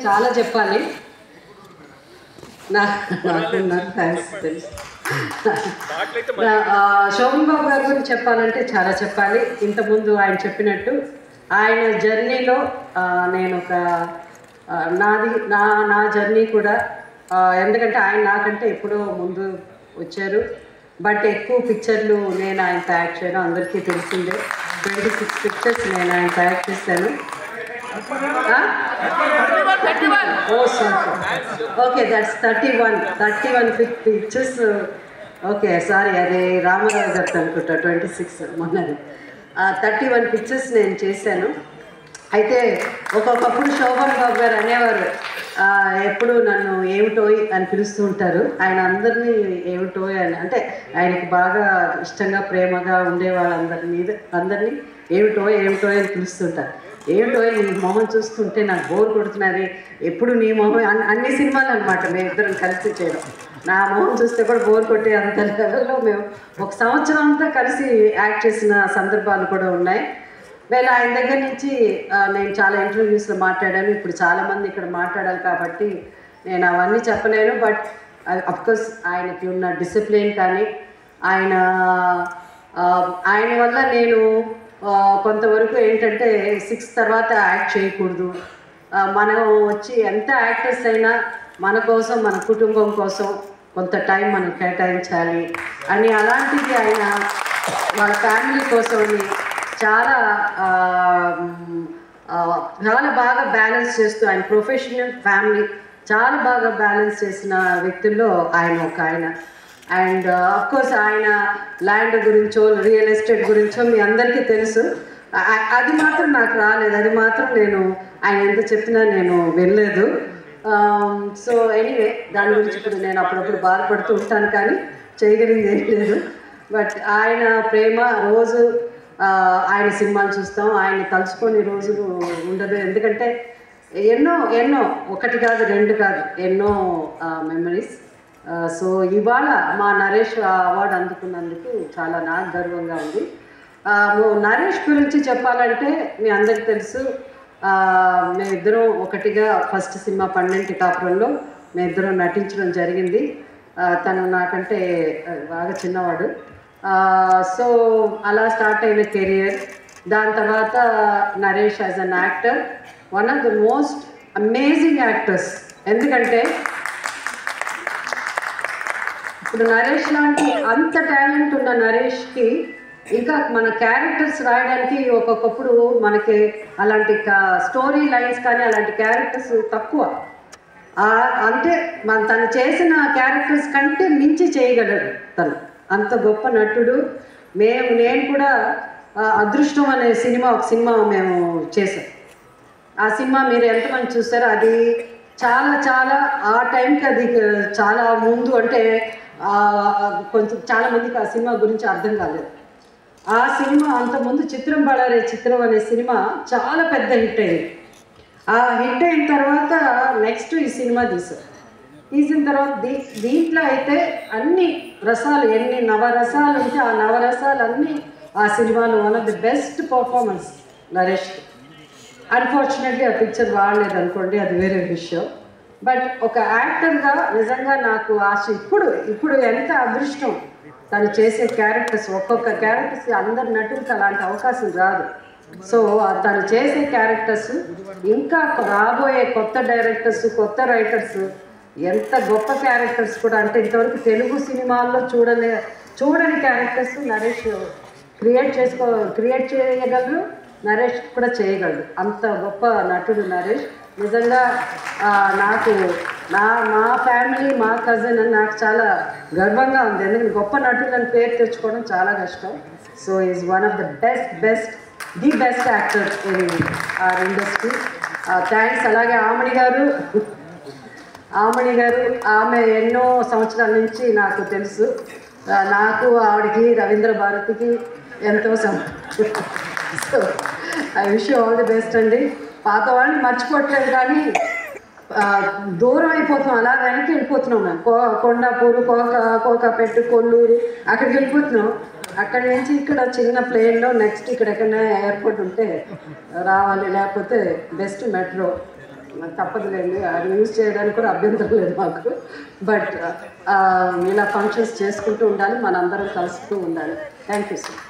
చాలా చెప్పాలి. నాకు థ్యాంక్స్ తెలుసు. శోభన్ బాబు గారి గురించి చెప్పాలంటే చాలా చెప్పాలి. ఇంతకుముందు ఆయన చెప్పినట్టు ఆయన జర్నీలో నేను ఒక నా జర్నీ కూడా, ఎందుకంటే ఆయన నాకంటే ఎప్పుడో ముందు వచ్చారు. బట్ ఎక్కువ పిక్చర్లు నేను ఆయన యాక్ట్ చేయడం అందరికీ తెలిసిందే. 26 పిక్చర్స్ నేను ఆయన యాక్ట్ చేశాను. Okay, that's 31 pictures. Okay, sorry, అది రామారావు గారు అనుకుంటా. 26 మొన్నది 31 పిక్చర్స్ నేను చేశాను. అయితే ఒక్కొక్కప్పుడు శోభన్ బాబు గారు అనేవారు, ఎప్పుడు నన్ను ఏమిటోయ్ అని పిలుస్తూ ఉంటారు. ఆయన అందరినీ ఏమిటోయ్ అని, అంటే ఆయనకి బాగా ఇష్టంగా ప్రేమగా ఉండే అందరినీ ఏమిటోయ్ అని పిలుస్తుంటారు. ఏమిటో నీ మొహం చూస్తుంటే నాకు బోర్ కొడుతున్నది, ఎప్పుడు నీ మొహం, అన్ని సినిమాలు అనమాట మేము ఇద్దరం కలిసి చేయడం. నా మొహం చూస్తే కూడా బోర్ కొట్టే అంత లెవెల్లో మేము ఒక సంవత్సరం అంతా కలిసి యాక్ట్ చేసిన సందర్భాలు కూడా ఉన్నాయి. వేళ ఆయన దగ్గర నుంచి నేను చాలా ఇంటర్వ్యూస్లో మాట్లాడాను. ఇప్పుడు చాలామంది ఇక్కడ మాట్లాడాలి కాబట్టి నేను అవన్నీ చెప్పలేను. బట్ అఫ్కోర్స్ ఆయనకి ఉన్న డిసిప్లిన్ కానీ ఆయన వల్ల నేను కొంతవరకు ఏంటంటే 6 తర్వాత యాక్ట్ చేయకూడదు, మనం వచ్చి ఎంత యాక్టర్స్ అయినా మన కోసం, మన కుటుంబం కోసం కొంత టైం మనం కేటాయించాలి అని, అలాంటిది ఆయన వాళ్ళ ఫ్యామిలీ కోసం చాలా బాగా బ్యాలెన్స్ చేస్తూ, ఆయన ప్రొఫెషనల్ ఫ్యామిలీ చాలా బాగా బ్యాలెన్స్ చేసిన వ్యక్తుల్లో ఆయన ఒక ఆయన. అండ్ అఫ్కోర్స్ ఆయన ల్యాండ్ గురించో రియల్ ఎస్టేట్ గురించో మీ అందరికీ తెలుసు. అది మాత్రం నాకు రాలేదు, అది మాత్రం నేను ఆయన ఎంత చెప్పినా నేను వెళ్ళలేదు. సో ఎనీవే, దాని గురించి ఇప్పుడు నేను అప్పుడప్పుడు బాధపడుతూ ఉంటాను, కానీ చేయగలిగింది ఏం లేదు. బట్ ఆయన ప్రేమ రోజు ఆయన సినిమాలు చూస్తాం, ఆయన తలుచుకొని రోజులు ఉండదు. ఎందుకంటే ఎన్నో ఒకటి కాదు, 2 కాదు, ఎన్నో మెమరీస్. సో ఇవాళ మా నరేష్ అవార్డు అందుకున్నందుకు చాలా నాకు గర్వంగా ఉంది. నరేష్ గురించి చెప్పాలంటే మీ అందరికీ తెలుసు, మేమిద్దరం ఒకటిగా ఫస్ట్ సినిమా 12 కాపురంలో మేమిద్దరం నటించడం జరిగింది. తను నాకంటే బాగా చిన్నవాడు. సో అలా స్టార్ట్ అయిన కెరియర్. దాని తర్వాత Naresh as an actor one of the most amazing actors. ఎందుకంటే ఇప్పుడు నరేష్ లాంటి అంత టాలెంట్ ఉన్న నరేష్కి ఇంకా మన క్యారెక్టర్స్ రాయడానికి ఒక్కొక్కప్పుడు మనకి అలాంటి స్టోరీ లైన్స్ కానీ అలాంటి క్యారెక్టర్స్ తక్కువ. అంటే తను చేసిన క్యారెక్టర్స్ కంటే మించి చేయగలడు తను, అంత గొప్ప నటుడు. నేను కూడా అదృష్టం అనే ఒక సినిమా మేము చేసాం. ఆ సినిమా మీరు ఎంతమంది చూస్తారో, అది చాలా ఆ టైంకి అది చాలా ముందు, అంటే కొంచెం చాలామందికి ఆ సినిమా గురించి అర్థం కాలేదు. ఆ సినిమా అంతకుముందు చిత్రం బళారే చిత్రం అనే సినిమా చాలా పెద్ద హిట్ అయింది. ఆ హిట్ అయిన తర్వాత నెక్స్ట్ ఈ సినిమా తీసిన తర్వాత దీంట్లో అయితే అన్ని రసాలు, ఎన్ని నవరసాలు ఉంటే ఆ నవరసాలన్నీ ఆ సినిమాలో one of the best performance Naresh. Unfortunately ఆ పిక్చర్ వాడలేదు అనుకోండి, అది వేరే విషయం. బట్ ఒక యాక్టర్గా నిజంగా నాకు ఆశ. ఇప్పుడు ఎంత అదృష్టం తను చేసే క్యారెక్టర్స్, ఒక్కొక్క క్యారెక్టర్స్ అందరి నటులకు అలాంటి అవకాశం రాదు. సో తను చేసే క్యారెక్టర్స్ ఇంకా రాబోయే కొత్త డైరెక్టర్స్, కొత్త రైటర్స్ ఎంత గొప్ప క్యారెక్టర్స్ కూడా, అంటే ఇంతవరకు తెలుగు సినిమాల్లో చూడని క్యారెక్టర్స్ నరేష్ క్రియేట్ చేయగలరు, నరేష్ కూడా చేయగలడు. అంత గొప్ప నటుడు నరేష్. నిజంగా నాకు మా ఫ్యామిలీ, మా కజిన్ అని నాకు చాలా గర్వంగా ఉంది. ఎందుకంటే గొప్ప నటులని పేరు తెచ్చుకోవడం చాలా కష్టం. So is one of the best actor in our industry. Thanks. అలాగే ఆమణి గారు, ఆమె ఎన్నో సంవత్సరాల నుంచి నాకు తెలుసు. నాకు ఆవిడకి రవీంద్ర భారతికి ఎంతో so I wish you all the best అండి. పాత వాళ్ళని మర్చిపోవట్లేదు, కానీ దూరం అయిపోతున్నాం, అలా వెనక్కి వెళ్ళిపోతున్నాం. మేము కొండాపూరు, కోకాపెట్టు, కొల్లూరు అక్కడికి వెళ్ళిపోతున్నాం. అక్కడి నుంచి ఇక్కడ చిన్న ప్లేన్లో నెక్స్ట్ ఇక్కడ ఎక్కడైనా ఎయిర్పోర్ట్ ఉంటే రావాలి, లేకపోతే బెస్ట్ మెట్రో. తప్పదులేండి, అది యూజ్ చేయడానికి కూడా అభ్యంతరం లేదు మాకు. బట్ ఇలా ఫంక్షన్స్ చేసుకుంటూ ఉండాలి, మనందరం కలుస్తూ ఉండాలి. Thank you sir.